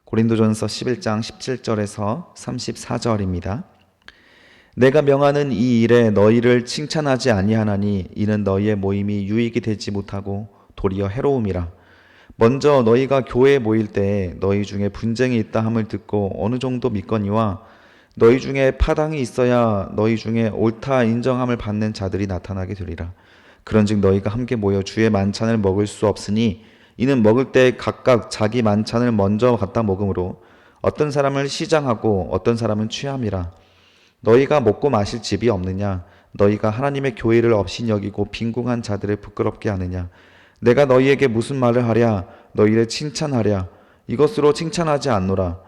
고린도전서 11장 17절에서 34절입니다. 내가 명하는 이 일에 너희를 칭찬하지 아니하나니 이는 너희의 모임이 유익이 되지 못하고 도리어 해로움이라. 먼저 너희가 교회에 모일 때에 너희 중에 분쟁이 있다 함을 듣고 어느 정도 믿거니와 너희 중에 파당이 있어야 너희 중에 옳다 인정함을 받는 자들이 나타나게 되리라. 그런즉 너희가 함께 모여 주의 만찬을 먹을 수 없으니 이는 먹을 때 각각 자기 만찬을 먼저 갖다 먹음으로 어떤 사람을 시장하고 어떤 사람은 취함이라. 너희가 먹고 마실 집이 없느냐? 너희가 하나님의 교회를 없인 여기고 빈궁한 자들을 부끄럽게 하느냐? 내가 너희에게 무슨 말을 하랴? 너희를 칭찬하랴? 이것으로 칭찬하지 않노라.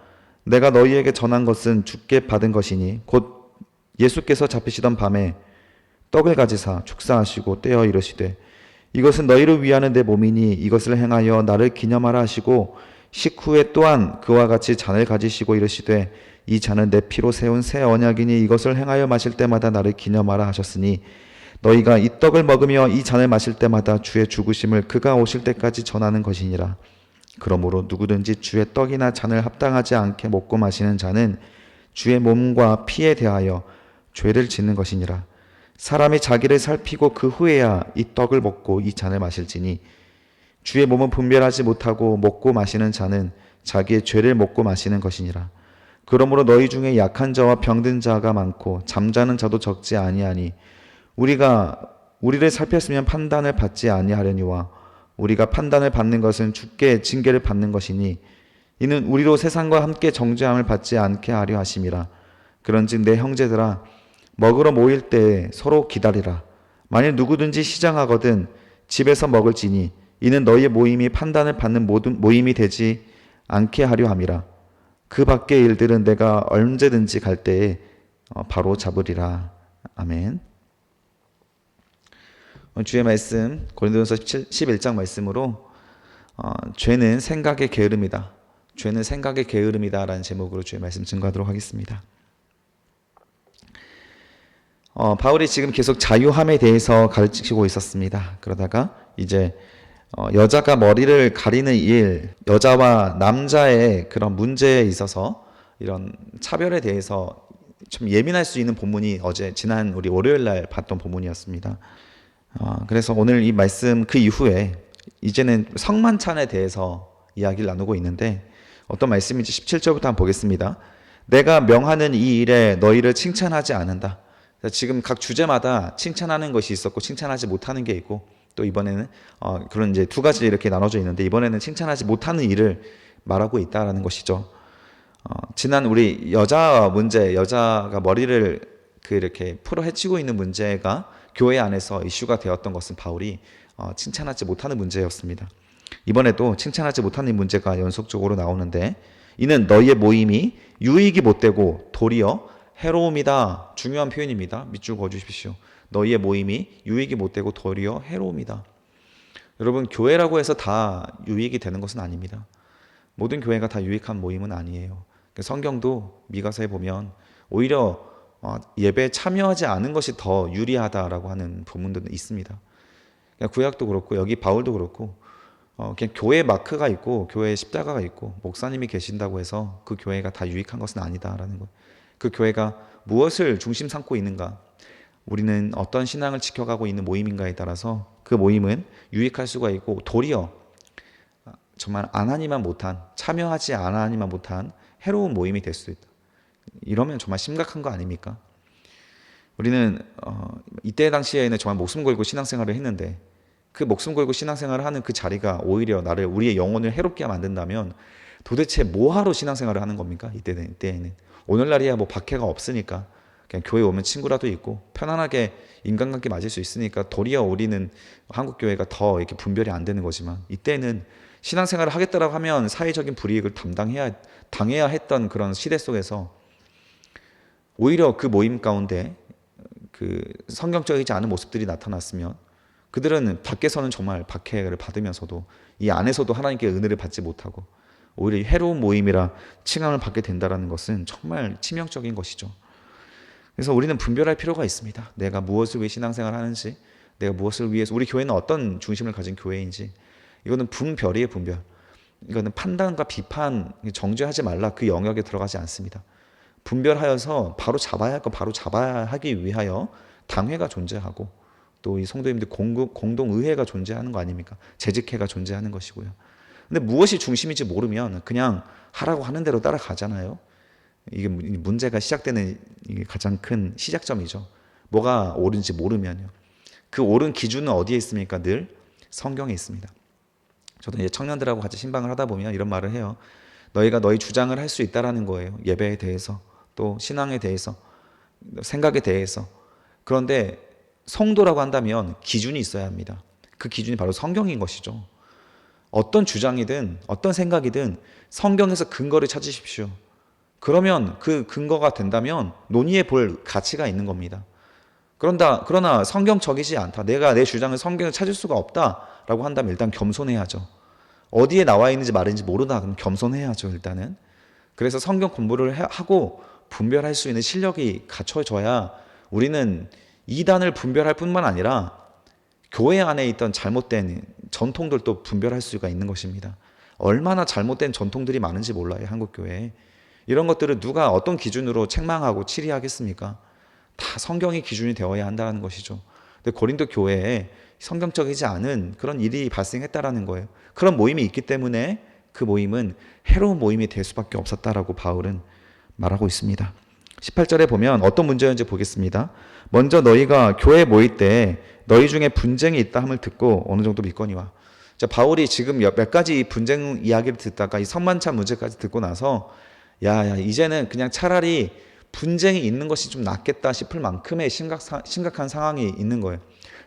내가 너희에게 전한 것은 주께 받은 것이니 곧 예수께서 잡히시던 밤에 떡을 가지사 축사하시고 떼어 이르시되 이것은 너희를 위하는 내 몸이니 이것을 행하여 나를 기념하라 하시고 식후에 또한 그와 같이 잔을 가지시고 이르시되 이 잔은 내 피로 세운 새 언약이니 이것을 행하여 마실 때마다 나를 기념하라 하셨으니 너희가 이 떡을 먹으며 이 잔을 마실 때마다 주의 죽으심을 그가 오실 때까지 전하는 것이니라. 그러므로 누구든지 주의 떡이나 잔을 합당하지 않게 먹고 마시는 자는 주의 몸과 피에 대하여 죄를 짓는 것이니라. 사람이 자기를 살피고 그 후에야 이 떡을 먹고 이 잔을 마실지니 주의 몸은 분별하지 못하고 먹고 마시는 자는 자기의 죄를 먹고 마시는 것이니라. 그러므로 너희 중에 약한 자와 병든 자가 많고 잠자는 자도 적지 아니하니 우리를 살폈으면 판단을 받지 아니하려니와 우리가 판단을 받는 것은 주께 징계를 받는 것이니 이는 우리로 세상과 함께 정죄함을 받지 않게 하려 하심이라. 그런즉 내 형제들아 먹으러 모일 때 서로 기다리라. 만일 누구든지 시장하거든 집에서 먹을지니 이는 너희의 모임이 판단을 받는 모든 모임이 되지 않게 하려 함이라. 그 밖의 일들은 내가 언제든지 갈 때에 바로 잡으리라. 아멘. 주의 말씀 고린도전서 11장 말씀으로 죄는 생각의 게으름이다. 죄는 생각의 게으름이다 라는 제목으로 주의 말씀 증거하도록 하겠습니다. 바울이 지금 계속 자유함에 대해서 가르치고 있었습니다. 그러다가 이제 여자가 머리를 가리는 일, 여자와 남자의 그런 문제에 있어서 이런 차별에 대해서 좀 예민할 수 있는 본문이 지난 우리 월요일 날 봤던 본문이었습니다. 그래서 오늘 이 말씀 그 이후에 이제는 성만찬에 대해서 이야기를 나누고 있는데 어떤 말씀인지 17절부터 한번 보겠습니다. 내가 명하는 이 일에 너희를 칭찬하지 않는다. 지금 각 주제마다 칭찬하는 것이 있었고 칭찬하지 못하는 게 있고 또 이번에는 그런 이제 두 가지 이렇게 나눠져 있는데 이번에는 칭찬하지 못하는 일을 말하고 있다라는 것이죠. 지난 우리 여자 문제, 여자가 머리를 이렇게 풀어 헤치고 있는 문제가 교회 안에서 이슈가 되었던 것은 바울이 칭찬하지 못하는 문제였습니다. 이번에도 칭찬하지 못하는 문제가 연속적으로 나오는데 이는 너희의 모임이 유익이 못되고 도리어 해로움이다. 중요한 표현입니다. 밑줄 그어주십시오. 너희의 모임이 유익이 못되고 도리어 해로움이다. 여러분, 교회라고 해서 다 유익이 되는 것은 아닙니다. 모든 교회가 다 유익한 모임은 아니에요. 성경도 미가서에 보면 오히려 예배에 참여하지 않은 것이 더 유리하다라고 하는 부분도 있습니다. 구약도 그렇고 여기 바울도 그렇고 그냥 교회 마크가 있고 교회에 십자가가 있고 목사님이 계신다고 해서 그 교회가 다 유익한 것은 아니다라는 것. 그 교회가 무엇을 중심 삼고 있는가, 우리는 어떤 신앙을 지켜가고 있는 모임인가에 따라서 그 모임은 유익할 수가 있고 도리어 정말 참여하지 않아니만 못한 해로운 모임이 될 수도 있다. 이러면 정말 심각한 거 아닙니까? 우리는 이때 당시에는 정말 목숨 걸고 신앙생활을 했는데 그 목숨 걸고 신앙생활을 하는 그 자리가 오히려 우리의 영혼을 해롭게 만든다면 도대체 뭐하러 신앙생활을 하는 겁니까? 이때에는 오늘날이야 뭐 박해가 없으니까 그냥 교회 오면 친구라도 있고 편안하게 인간관계 맞을 수 있으니까 도리어 우리는 한국 교회가 더 이렇게 분별이 안 되는 거지만 이때는 신앙생활을 하겠다라고 하면 사회적인 불이익을 당해야 했던 그런 시대 속에서 오히려 그 모임 가운데 그 성경적이지 않은 모습들이 나타났으면 그들은 밖에서는 정말 박해를 받으면서도 이 안에서도 하나님께 은혜를 받지 못하고 오히려 해로운 모임이라 칭함을 받게 된다는 것은 정말 치명적인 것이죠. 그래서 우리는 분별할 필요가 있습니다. 내가 무엇을 위해 신앙생활을 하는지, 내가 무엇을 위해서, 우리 교회는 어떤 중심을 가진 교회인지, 이거는 분별이에요, 분별. 이거는 판단과 비판, 정죄하지 말라 그 영역에 들어가지 않습니다. 분별하여서 바로 잡아야 할 거 바로 잡아야 하기 위하여 당회가 존재하고 또 이 성도님들 공동의회가 존재하는 거 아닙니까? 재직회가 존재하는 것이고요. 근데 무엇이 중심인지 모르면 그냥 하라고 하는 대로 따라가잖아요. 이게 문제가 시작되는 이게 가장 큰 시작점이죠. 뭐가 옳은지 모르면요. 그 옳은 기준은 어디에 있습니까? 늘 성경에 있습니다. 저도 이제 청년들하고 같이 신방을 하다 보면 이런 말을 해요. 너희가 너희 주장을 할 수 있다라는 거예요. 예배에 대해서, 또 신앙에 대해서, 생각에 대해서. 그런데 성도라고 한다면 기준이 있어야 합니다. 그 기준이 바로 성경인 것이죠. 어떤 주장이든 어떤 생각이든 성경에서 근거를 찾으십시오. 그러면 그 근거가 된다면 논의해 볼 가치가 있는 겁니다. 그러나 성경적이지 않다. 내가 내 주장을 성경에 찾을 수가 없다라고 한다면 일단 겸손해야죠. 어디에 나와 있는지 말인지 모르다 그럼 겸손해야죠, 일단은. 그래서 성경 공부를 하고 분별할 수 있는 실력이 갖춰져야 우리는 이단을 분별할 뿐만 아니라 교회 안에 있던 잘못된 전통들도 분별할 수가 있는 것입니다. 얼마나 잘못된 전통들이 많은지 몰라요, 한국교회에. 이런 것들을 누가 어떤 기준으로 책망하고 치리하겠습니까? 다 성경이 기준이 되어야 한다는 것이죠. 근데 고린도 교회에 성경적이지 않은 그런 일이 발생했다라는 거예요. 그런 모임이 있기 때문에 그 모임은 해로운 모임이 될 수밖에 없었다라고 바울은 말하고 있습니다. 18절에 보면 어떤 문제였는지 보겠습니다. 먼저 너희가 교회에 모일 때 너희 중에 분쟁이 있다 함을 듣고 어느 정도 믿거니와. 자, 바울이 지금 몇 가지 분쟁 이야기를 듣다가 이 성만찬 문제까지 듣고 나서 야, 이제는 그냥 차라리 분쟁이 있는 것이 좀 낫겠다 싶을 만큼의 심각한 상황이 있는 거예요.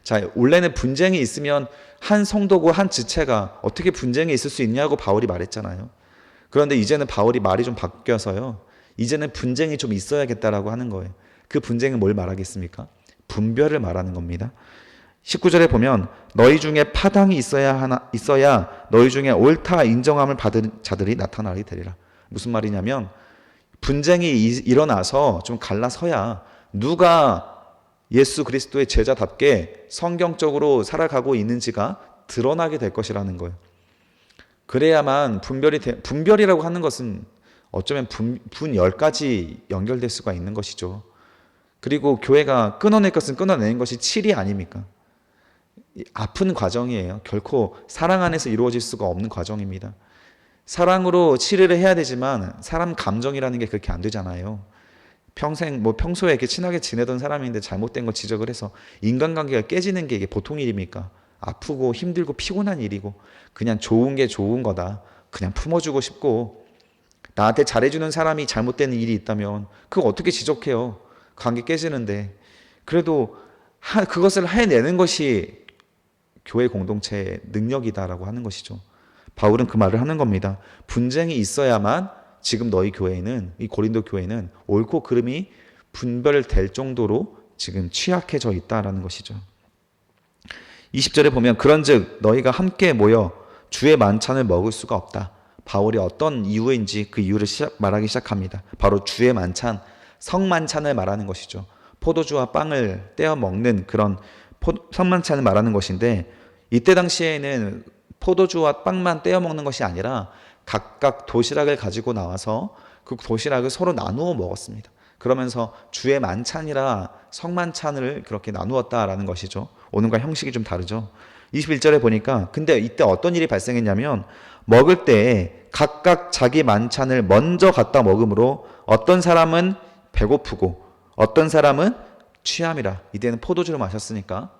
자, 원래는 분쟁이 있으면 한 성도고 한 지체가 어떻게 분쟁이 있을 수 있냐고 바울이 말했잖아요. 그런데 이제는 바울이 말이 좀 바뀌어서요. 이제는 분쟁이 좀 있어야겠다라고 하는 거예요. 그 분쟁은 뭘 말하겠습니까? 분별을 말하는 겁니다. 19절에 보면 너희 중에 파당이 있어야 너희 중에 옳다 인정함을 받은 자들이 나타나리 되리라. 무슨 말이냐면 분쟁이 일어나서 좀 갈라서야 누가 예수 그리스도의 제자답게 성경적으로 살아가고 있는지가 드러나게 될 것이라는 거예요. 그래야만 분별이라고 하는 것은 어쩌면 분열까지 연결될 수가 있는 것이죠. 그리고 교회가 끊어낼 것은 끊어내는 것이 칠이 아닙니까? 아픈 과정이에요. 결코 사랑 안에서 이루어질 수가 없는 과정입니다. 사랑으로 치료를 해야 되지만 사람 감정이라는 게 그렇게 안 되잖아요. 평소에 이렇게 친하게 지내던 사람인데 잘못된 거 지적을 해서 인간관계가 깨지는 게 이게 보통 일입니까? 아프고 힘들고 피곤한 일이고 그냥 좋은 게 좋은 거다. 그냥 품어주고 싶고 나한테 잘해주는 사람이 잘못되는 일이 있다면 그거 어떻게 지적해요? 관계 깨지는데. 그래도 그것을 해내는 것이 교회 공동체의 능력이다라고 하는 것이죠. 바울은 그 말을 하는 겁니다. 분쟁이 있어야만 지금 너희 교회는, 이 고린도 교회는 옳고 그름이 분별될 정도로 지금 취약해져 있다라는 것이죠. 20절에 보면 그런즉 너희가 함께 모여 주의 만찬을 먹을 수가 없다. 바울이 어떤 이유인지 그 이유를 말하기 시작합니다. 바로 주의 만찬, 성만찬을 말하는 것이죠. 포도주와 빵을 떼어 먹는 그런 성만찬을 말하는 것인데 이때 당시에는 포도주와 빵만 떼어 먹는 것이 아니라 각각 도시락을 가지고 나와서 그 도시락을 서로 나누어 먹었습니다. 그러면서 주의 만찬이라 성만찬을 그렇게 나누었다라는 것이죠. 오늘과 형식이 좀 다르죠. 21절에 보니까 근데 이때 어떤 일이 발생했냐면 먹을 때 각각 자기 만찬을 먼저 갖다 먹음으로 어떤 사람은 배고프고 어떤 사람은 취함이라. 이때는 포도주를 마셨으니까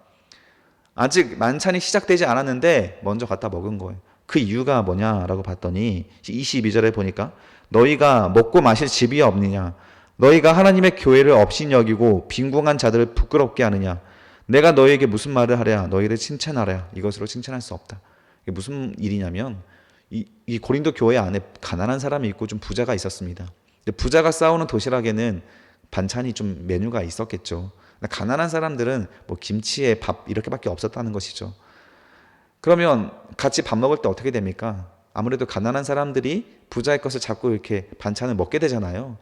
아직 만찬이 시작되지 않았는데 먼저 갖다 먹은 거예요. 그 이유가 뭐냐라고 봤더니 22절에 보니까 너희가 먹고 마실 집이 없느냐, 너희가 하나님의 교회를 업신여기고 빈궁한 자들을 부끄럽게 하느냐, 내가 너희에게 무슨 말을 하랴, 너희를 칭찬하랴, 이것으로 칭찬할 수 없다. 이게 무슨 일이냐면 이 고린도 교회 안에 가난한 사람이 있고 좀 부자가 있었습니다. 부자가 싸우는 도시락에는 반찬이 좀 메뉴가 있었겠죠. 가난한 사람들은 뭐 김치에 밥 이렇게밖에 없었다는 것이죠. 그러면 같이 밥 먹을 때 어떻게 됩니까? 아무래도 가난한 사람들이 부자의 것을 자꾸 이렇게 반찬을 먹게 되잖아요.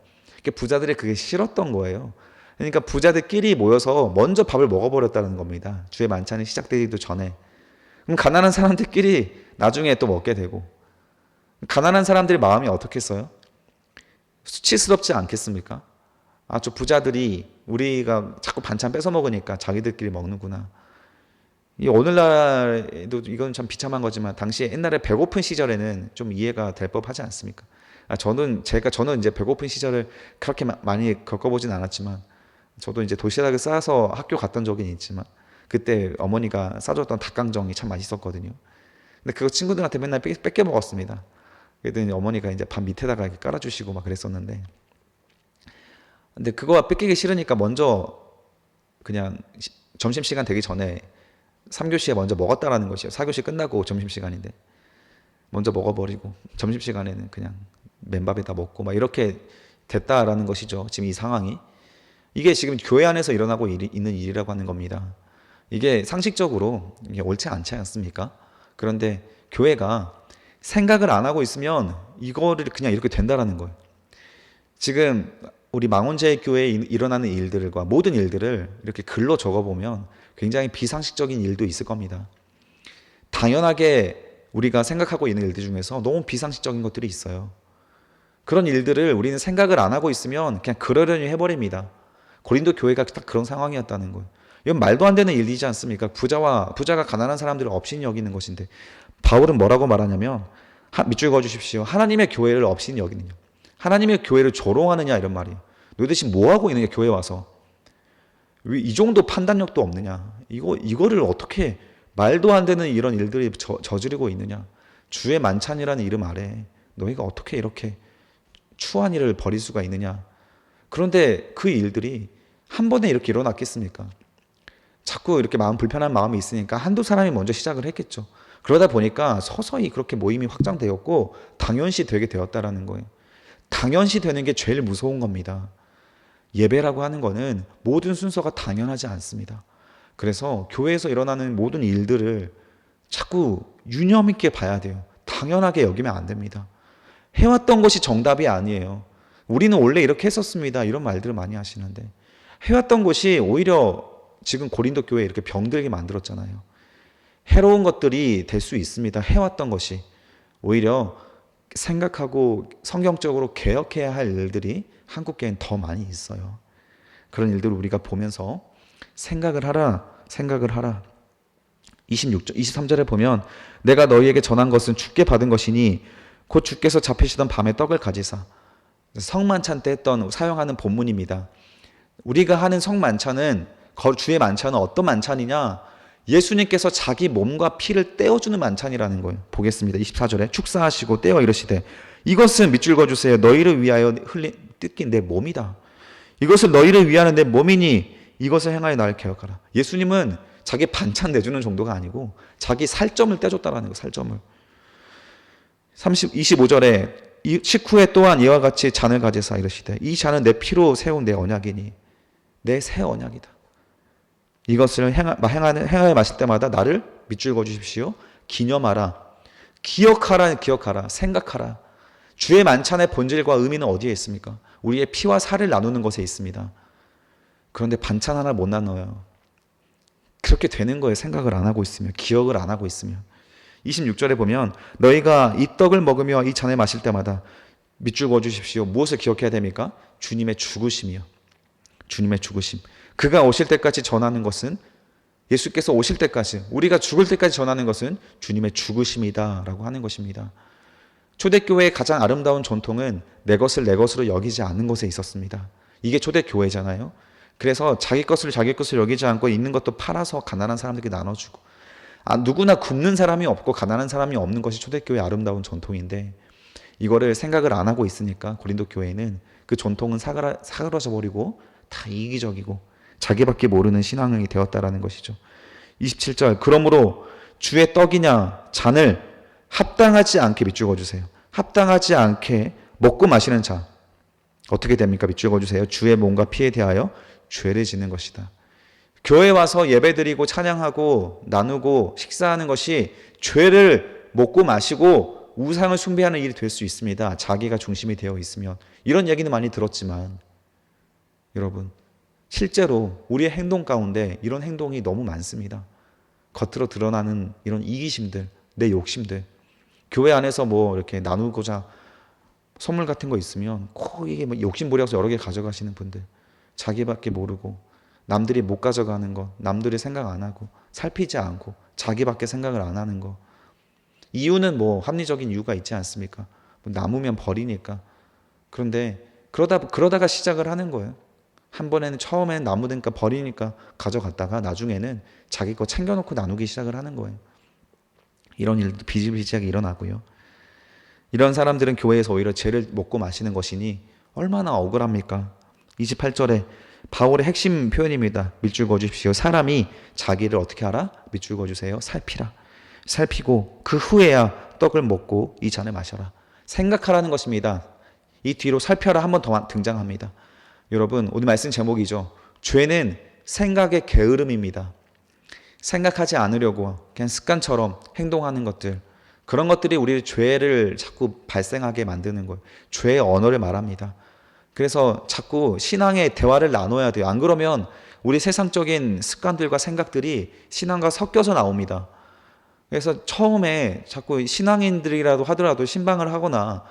부자들이 그게 싫었던 거예요. 그러니까 부자들끼리 모여서 먼저 밥을 먹어버렸다는 겁니다. 주의 만찬이 시작되기도 전에. 그럼 가난한 사람들끼리 나중에 또 먹게 되고 가난한 사람들의 마음이 어떻겠어요? 수치스럽지 않겠습니까? 아, 저 부자들이 우리가 자꾸 반찬 뺏어 먹으니까 자기들끼리 먹는구나. 이 오늘날에도 이건 참 비참한 거지만 당시에 옛날에 배고픈 시절에는 좀 이해가 될 법하지 않습니까? 아, 저는 이제 배고픈 시절을 그렇게 많이 겪어보진 않았지만 저도 이제 도시락을 싸서 학교 갔던 적이 있지만 그때 어머니가 싸줬던 닭강정이 참 맛있었거든요. 근데 그거 친구들한테 맨날 뺏겨 먹었습니다. 그랬더니 어머니가 이제 밥 밑에다가 이렇게 깔아주시고 막 그랬었는데, 근데 그거 뺏기기 싫으니까 먼저 그냥 점심시간 되기 전에 3교시에 먼저 먹었다라는 것이에요. 4교시 끝나고 점심시간인데 먼저 먹어버리고 점심시간에는 그냥 맨밥에다 먹고 막 이렇게 됐다라는 것이죠. 지금 이 상황이. 이게 지금 교회 안에서 일어나고 있는 일이라고 하는 겁니다. 이게 상식적으로 이게 옳지 않지 않습니까? 그런데 교회가 생각을 안 하고 있으면 이거를 그냥 이렇게 된다라는 거예요. 지금 우리 망원제일교회에 일어나는 일들과 모든 일들을 이렇게 글로 적어보면 굉장히 비상식적인 일도 있을 겁니다. 당연하게 우리가 생각하고 있는 일들 중에서 너무 비상식적인 것들이 있어요. 그런 일들을 우리는 생각을 안 하고 있으면 그냥 그러려니 해버립니다. 고린도 교회가 딱 그런 상황이었다는 거예요. 이건 말도 안 되는 일이지 않습니까? 부자가 가난한 사람들을 업신이 여기는 것인데 바울은 뭐라고 말하냐면, 밑줄 그어주십시오. 하나님의 교회를 업신이 여기느냐, 하나님의 교회를 조롱하느냐, 이런 말이에요. 너희들 지금 뭐하고 있느냐, 교회 와서. 왜 이 정도 판단력도 없느냐, 이거를 어떻게 말도 안 되는 이런 일들이 저지르고 있느냐, 주의 만찬이라는 이름 아래 너희가 어떻게 이렇게 추한 일을 벌일 수가 있느냐. 그런데 그 일들이 한 번에 이렇게 일어났겠습니까? 자꾸 이렇게 불편한 마음이 있으니까 한두 사람이 먼저 시작을 했겠죠. 그러다 보니까 서서히 그렇게 모임이 확장되었고 당연시 되게 되었다라는 거예요. 당연시 되는 게 제일 무서운 겁니다. 예배라고 하는 거는 모든 순서가 당연하지 않습니다. 그래서 교회에서 일어나는 모든 일들을 자꾸 유념 있게 봐야 돼요. 당연하게 여기면 안 됩니다. 해왔던 것이 정답이 아니에요. 우리는 원래 이렇게 했었습니다, 이런 말들을 많이 하시는데, 해왔던 것이 오히려 지금 고린도 교회에 이렇게 병들게 만들었잖아요. 해로운 것들이 될 수 있습니다. 해왔던 것이 오히려 생각하고 성경적으로 개혁해야 할 일들이 한국교회는 더 많이 있어요. 그런 일들을 우리가 보면서 생각을 하라. 23절에 보면, 내가 너희에게 전한 것은 주께 받은 것이니 곧 주께서 잡히시던 밤에 떡을 가지사. 성만찬 때 사용하는 본문입니다. 우리가 하는 성만찬은, 주의 만찬은 어떤 만찬이냐? 예수님께서 자기 몸과 피를 떼어주는 만찬이라는 거예요. 보겠습니다. 24절에 축사하시고 떼어 이르시되, 이것은 밑줄 그어주세요. 너희를 위하여 뜯긴 내 몸이다. 이것을 너희를 위하는 내 몸이니 이것을 행하여 나를 기억하라. 예수님은 자기 반찬 내주는 정도가 아니고 자기 살점을 떼줬다라는 거예요. 살점을. 25절에 식후에 또한 이와 같이 잔을 가지사 이르시되, 이 잔은 내 피로 세운 내 언약이니 내 새 언약이다. 이것을 행하여 마실 때마다 나를 밑줄 그어 주십시오. 기념하라. 기억하라. 생각하라. 주의 만찬의 본질과 의미는 어디에 있습니까? 우리의 피와 살을 나누는 것에 있습니다. 그런데 반찬 하나 못 나눠요. 그렇게 되는 거예요. 생각을 안 하고 있으면, 기억을 안 하고 있으면. 26절에 보면, 너희가 이 떡을 먹으며 이 잔을 마실 때마다 밑줄 그어 주십시오. 무엇을 기억해야 됩니까? 주님의 죽으심이요. 주님의 죽으심. 그가 오실 때까지 전하는 것은, 예수께서 오실 때까지, 우리가 죽을 때까지 전하는 것은 주님의 죽으심이다 라고 하는 것입니다. 초대교회의 가장 아름다운 전통은 내 것을 내 것으로 여기지 않는 것에 있었습니다. 이게 초대교회잖아요. 그래서 자기 것을 여기지 않고 있는 것도 팔아서 가난한 사람들에게 나눠주고, 누구나 굶는 사람이 없고 가난한 사람이 없는 것이 초대교회의 아름다운 전통인데, 이거를 생각을 안 하고 있으니까 고린도 교회는 그 전통은 사그라져 버리고 다 이기적이고 자기밖에 모르는 신앙이 되었다라는 것이죠. 27절, 그러므로 주의 떡이냐 잔을 합당하지 않게, 밑줄 그어주세요. 합당하지 않게 먹고 마시는 자 어떻게 됩니까? 밑줄 그어주세요. 주의 몸과 피에 대하여 죄를 짓는 것이다. 교회 와서 예배드리고 찬양하고 나누고 식사하는 것이 죄를 먹고 마시고 우상을 숭배하는 일이 될 수 있습니다. 자기가 중심이 되어 있으면. 이런 얘기는 많이 들었지만 여러분, 실제로 우리의 행동 가운데 이런 행동이 너무 많습니다. 겉으로 드러나는 이런 이기심들, 내 욕심들. 교회 안에서 뭐 이렇게 나누고자 선물 같은 거 있으면 꼭 이게 뭐 욕심 부려서 여러 개 가져가시는 분들, 자기밖에 모르고 남들이 못 가져가는 거, 남들이 생각 안 하고 살피지 않고 자기밖에 생각을 안 하는 거. 이유는 뭐 합리적인 이유가 있지 않습니까? 뭐 남으면 버리니까. 그런데 그러다가 시작을 하는 거예요. 한 번에는 처음에는 나무니까 버리니까 가져갔다가 나중에는 자기 거 챙겨놓고 나누기 시작을 하는 거예요. 이런 일도 비일비재하게 일어나고요. 이런 사람들은 교회에서 오히려 죄를 먹고 마시는 것이니 얼마나 억울합니까? 28절에 바울의 핵심 표현입니다. 밑줄 그어주십시오. 사람이 자기를 어떻게 알아? 밑줄 그어주세요. 살피라. 살피고 그 후에야 떡을 먹고 이 잔을 마셔라. 생각하라는 것입니다. 이 뒤로 살펴라 한 번 더 등장합니다. 여러분, 오늘 말씀 제목이죠. 죄는 생각의 게으름입니다. 생각하지 않으려고 그냥 습관처럼 행동하는 것들, 그런 것들이 우리 죄를 자꾸 발생하게 만드는 거예요. 죄의 언어를 말합니다. 그래서 자꾸 신앙의 대화를 나눠야 돼요. 안 그러면 우리 세상적인 습관들과 생각들이 신앙과 섞여서 나옵니다. 그래서 처음에 자꾸 신앙인들이라도 하더라도 신방을 하거나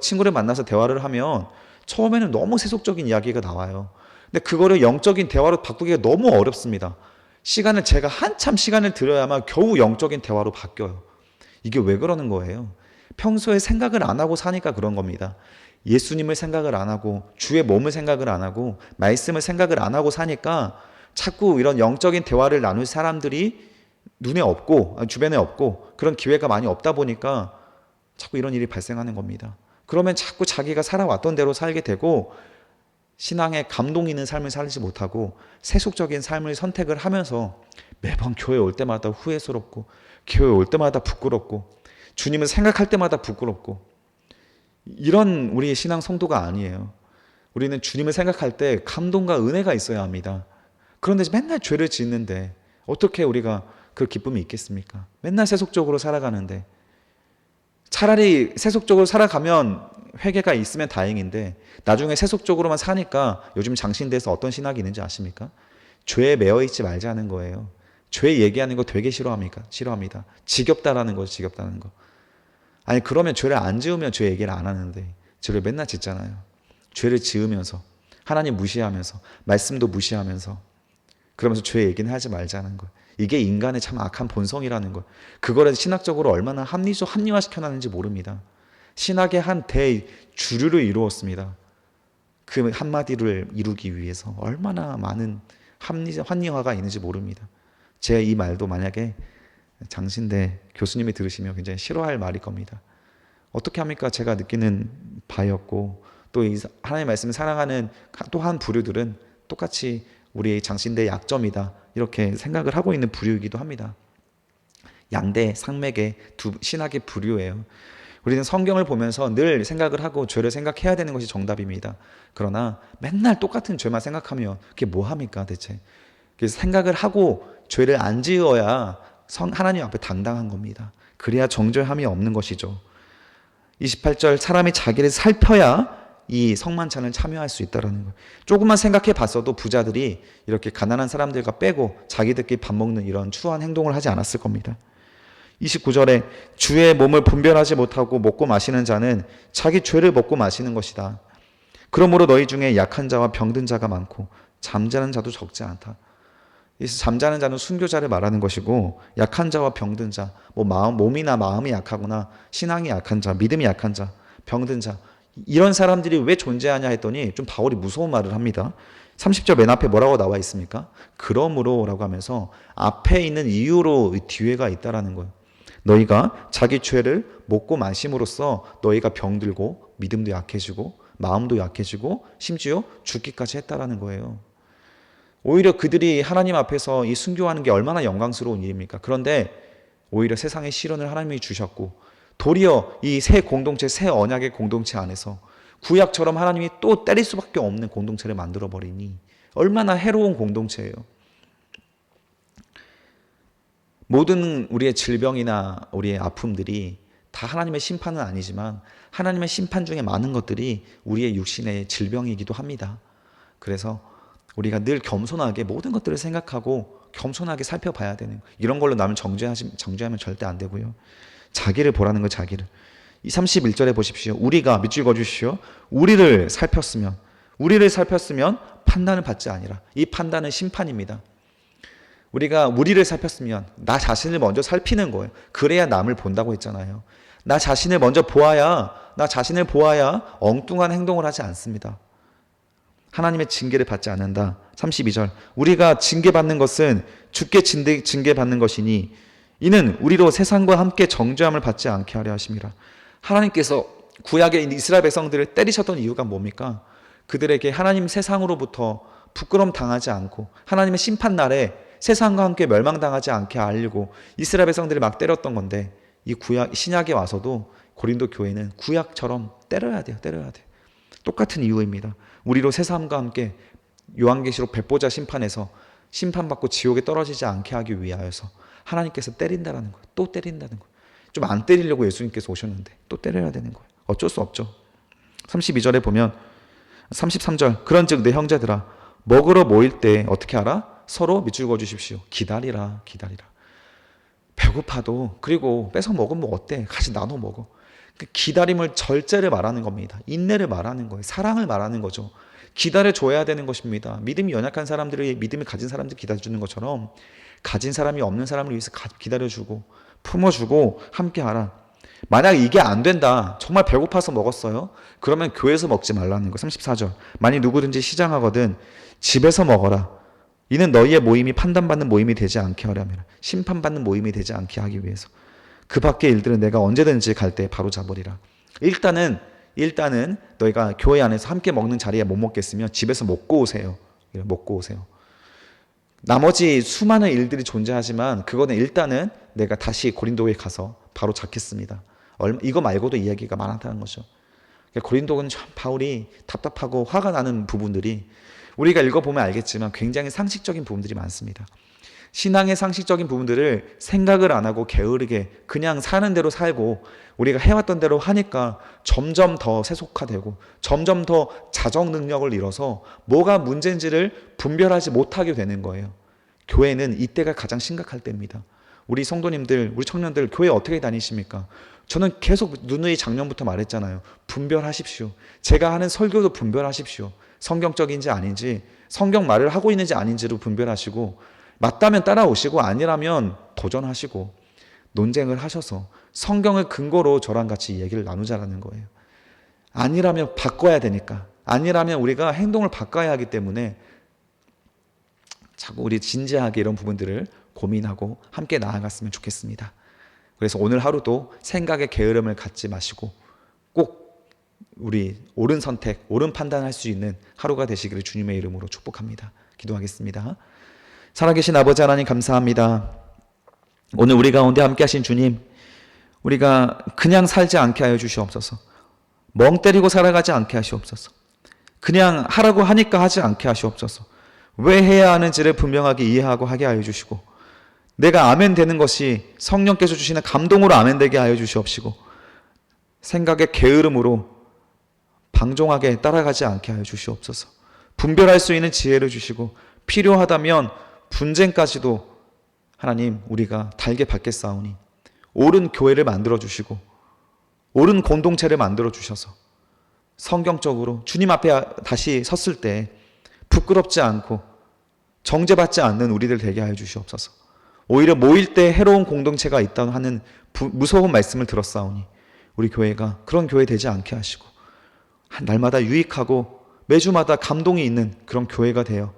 친구를 만나서 대화를 하면 처음에는 너무 세속적인 이야기가 나와요. 근데 그거를 영적인 대화로 바꾸기가 너무 어렵습니다. 제가 한참 시간을 들여야만 겨우 영적인 대화로 바뀌어요. 이게 왜 그러는 거예요? 평소에 생각을 안 하고 사니까 그런 겁니다. 예수님을 생각을 안 하고 주의 몸을 생각을 안 하고 말씀을 생각을 안 하고 사니까 자꾸 이런 영적인 대화를 나눌 사람들이 눈에 없고 주변에 없고 그런 기회가 많이 없다 보니까 자꾸 이런 일이 발생하는 겁니다. 그러면 자꾸 자기가 살아왔던 대로 살게 되고 신앙에 감동 있는 삶을 살지 못하고 세속적인 삶을 선택을 하면서 매번 교회 올 때마다 후회스럽고 교회 올 때마다 부끄럽고 주님을 생각할 때마다 부끄럽고 이런 우리의 신앙 성도가 아니에요. 우리는 주님을 생각할 때 감동과 은혜가 있어야 합니다. 그런데 맨날 죄를 짓는데 어떻게 우리가 그 기쁨이 있겠습니까? 맨날 세속적으로 살아가는데 차라리 세속적으로 살아가면 회개가 있으면 다행인데 나중에 세속적으로만 사니까 요즘 장신대에서 어떤 신학이 있는지 아십니까? 죄에 매여 있지 말자는 거예요. 죄 얘기하는 거 되게 싫어합니다. 지겹다라는 거죠. 지겹다는 거. 아니 그러면 죄를 안 지으면 죄 얘기를 안 하는데 죄를 맨날 짓잖아요. 죄를 지으면서 하나님 무시하면서 말씀도 무시하면서 그러면서 죄 얘기는 하지 말자는 거예요. 이게 인간의 참 악한 본성이라는 것. 그거를 신학적으로 얼마나 합리화시켜놨는지 모릅니다. 신학의 한 대주류를 이루었습니다. 그 한마디를 이루기 위해서 얼마나 많은 합리화가 있는지 모릅니다. 제 이 말도 만약에 장신대 교수님이 들으시면 굉장히 싫어할 말일 겁니다. 어떻게 합니까? 제가 느끼는 바였고 또 이 하나님의 말씀을 사랑하는 또 한 부류들은 똑같이 우리 장신대의 약점이다 이렇게 생각을 하고 있는 부류이기도 합니다. 양대 상맥의 두 신학의 부류예요. 우리는 성경을 보면서 늘 생각을 하고 죄를 생각해야 되는 것이 정답입니다. 그러나 맨날 똑같은 죄만 생각하면 그게 뭐합니까 대체? 그래서 생각을 하고 죄를 안 지어야 하나님 앞에 당당한 겁니다. 그래야 정죄함이 없는 것이죠. 28절 사람이 자기를 살펴야 이 성만찬을 참여할 수 있다는 거예요. 조금만 생각해 봤어도 부자들이 이렇게 가난한 사람들과 빼고 자기들끼리 밥 먹는 이런 추한 행동을 하지 않았을 겁니다. 29절에 주의 몸을 분별하지 못하고 먹고 마시는 자는 자기 죄를 먹고 마시는 것이다. 그러므로 너희 중에 약한 자와 병든 자가 많고 잠자는 자도 적지 않다. 잠자는 자는 순교자를 말하는 것이고 약한 자와 병든 자, 몸이나 마음이 약하거나 신앙이 약한 자, 믿음이 약한 자, 병든 자 이런 사람들이 왜 존재하냐 했더니 좀 바울이 무서운 말을 합니다. 30절 맨 앞에 뭐라고 나와 있습니까? 그러므로 라고 하면서 앞에 있는 이유로 뒤에가 있다라는 거예요. 너희가 자기 죄를 먹고 마심으로써 너희가 병들고 믿음도 약해지고 마음도 약해지고 심지어 죽기까지 했다라는 거예요. 오히려 그들이 하나님 앞에서 이 순교하는 게 얼마나 영광스러운 일입니까? 그런데 오히려 세상의 시련을 하나님이 주셨고 도리어 이 새 공동체, 새 언약의 공동체 안에서 구약처럼 하나님이 또 때릴 수밖에 없는 공동체를 만들어버리니 얼마나 해로운 공동체예요. 모든 우리의 질병이나 우리의 아픔들이 다 하나님의 심판은 아니지만 하나님의 심판 중에 많은 것들이 우리의 육신의 질병이기도 합니다. 그래서 우리가 늘 겸손하게 모든 것들을 생각하고 겸손하게 살펴봐야 되는 거예요. 이런 걸로 남을 정죄하면 절대 안 되고요. 자기를 보라는 거예요. 자기를. 이 31절에 보십시오. 우리가 밑줄 그어주십시오. 우리를 살폈으면 판단을 받지 아니라. 이 판단은 심판입니다. 우리가 우리를 살폈으면 나 자신을 먼저 살피는 거예요. 그래야 남을 본다고 했잖아요. 나 자신을 보아야 엉뚱한 행동을 하지 않습니다. 하나님의 징계를 받지 않는다. 32절. 우리가 징계받는 것은 주께 징계받는 것이니 이는 우리로 세상과 함께 정죄함을 받지 않게 하려 하심이라. 하나님께서 구약의 이스라엘 백성들을 때리셨던 이유가 뭡니까? 그들에게 하나님 세상으로부터 부끄러움 당하지 않고 하나님의 심판날에 세상과 함께 멸망당하지 않게 하려고 이스라엘 백성들을 막 때렸던 건데, 이 신약에 와서도 고린도 교회는 구약처럼 때려야 돼요. 똑같은 이유입니다. 우리로 세상과 함께 요한계시록 백보자 심판에서 심판받고 지옥에 떨어지지 않게 하기 위하여서 하나님께서 때린다라는 거예요. 또 때린다는 거예요. 좀 안 때리려고 예수님께서 오셨는데 또 때려야 되는 거예요. 어쩔 수 없죠. 32절에 보면 33절. 그런즉 내 형제들아 먹으러 모일 때 어떻게 하라? 서로 밑줄 그어 주십시오. 기다리라. 배고파도 그리고 뺏어 먹으면 어때? 같이 나눠 먹어. 그 기다림을 절제를 말하는 겁니다. 인내를 말하는 거예요. 사랑을 말하는 거죠. 기다려줘야 되는 것입니다. 믿음이 연약한 사람들이 믿음을 가진 사람들 기다려주는 것처럼 가진 사람이 없는 사람을 위해서 기다려주고 품어주고 함께하라. 만약 이게 안 된다, 정말 배고파서 먹었어요, 그러면 교회에서 먹지 말라는 거. 34절. 만일 누구든지 시장하거든 집에서 먹어라. 이는 너희의 모임이 판단받는 모임이 되지 않게 하려면, 심판받는 모임이 되지 않게 하기 위해서. 그 밖의 일들은 내가 언제든지 갈 때 바로 잡으리라. 일단은 너희가 교회 안에서 함께 먹는 자리에 못 먹겠으면 집에서 먹고 오세요. 나머지 수많은 일들이 존재하지만 그거는 일단은 내가 다시 고린도에 가서 바로 잡겠습니다. 이거 말고도 이야기가 많았다는 거죠. 고린도는 참 바울이 답답하고 화가 나는 부분들이 우리가 읽어보면 알겠지만 굉장히 상식적인 부분들이 많습니다. 신앙의 상식적인 부분들을 생각을 안 하고 게으르게 그냥 사는 대로 살고 우리가 해왔던 대로 하니까 점점 더 세속화되고 점점 더 자정 능력을 잃어서 뭐가 문제인지를 분별하지 못하게 되는 거예요. 교회는 이때가 가장 심각할 때입니다. 우리 성도님들, 우리 청년들 교회 어떻게 다니십니까? 저는 계속 누누이 작년부터 말했잖아요. 분별하십시오. 제가 하는 설교도 분별하십시오. 성경적인지 아닌지, 성경 말을 하고 있는지 아닌지로 분별하시고, 맞다면 따라오시고 아니라면 도전하시고 논쟁을 하셔서 성경을 근거로 저랑 같이 얘기를 나누자라는 거예요. 아니라면 바꿔야 되니까, 아니라면 우리가 행동을 바꿔야 하기 때문에 자꾸 우리 진지하게 이런 부분들을 고민하고 함께 나아갔으면 좋겠습니다. 그래서 오늘 하루도 생각의 게으름을 갖지 마시고 꼭 우리 옳은 선택, 옳은 판단할 수 있는 하루가 되시기를 주님의 이름으로 축복합니다. 기도하겠습니다. 살아계신 아버지 하나님 감사합니다. 오늘 우리 가운데 함께 하신 주님, 우리가 그냥 살지 않게 하여 주시옵소서. 멍 때리고 살아가지 않게 하시옵소서. 그냥 하라고 하니까 하지 않게 하시옵소서. 왜 해야 하는지를 분명하게 이해하고 하게 하여 주시고, 내가 아멘 되는 것이 성령께서 주시는 감동으로 아멘 되게 하여 주시옵시고, 생각의 게으름으로 방종하게 따라가지 않게 하여 주시옵소서. 분별할 수 있는 지혜를 주시고 필요하다면 분쟁까지도 하나님 우리가 달게 받겠사오니 옳은 교회를 만들어 주시고 옳은 공동체를 만들어 주셔서 성경적으로 주님 앞에 다시 섰을 때 부끄럽지 않고 정죄받지 않는 우리들 되게 하여 주시옵소서. 오히려 모일 때 해로운 공동체가 있다고 하는 무서운 말씀을 들었사오니 우리 교회가 그런 교회 되지 않게 하시고 날마다 유익하고 매주마다 감동이 있는 그런 교회가 되어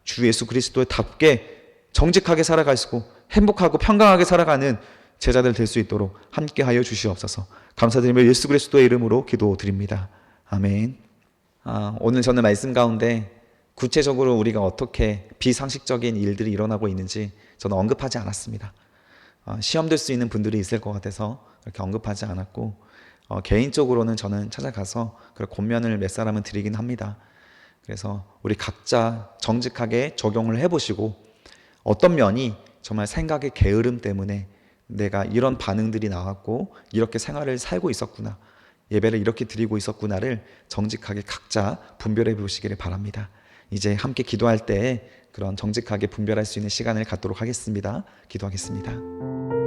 주 예수 그리스도의 답게 정직하게 살아가시고 행복하고 평강하게 살아가는 제자들 될 수 있도록 함께 하여 주시옵소서. 감사드리며 예수 그리스도의 이름으로 기도드립니다. 아멘. 오늘 저는 말씀 가운데 구체적으로 우리가 어떻게 비상식적인 일들이 일어나고 있는지 저는 언급하지 않았습니다. 시험 될 수 있는 분들이 있을 것 같아서 그렇게 언급하지 않았고, 개인적으로는 저는 찾아가서 그런 권면을 몇 사람은 드리긴 합니다. 그래서 우리 각자 정직하게 적용을 해보시고 어떤 면이 정말 생각의 게으름 때문에 내가 이런 반응들이 나왔고 이렇게 생활을 살고 있었구나, 예배를 이렇게 드리고 있었구나를 정직하게 각자 분별해 보시기를 바랍니다. 이제 함께 기도할 때 그런 정직하게 분별할 수 있는 시간을 갖도록 하겠습니다. 기도하겠습니다.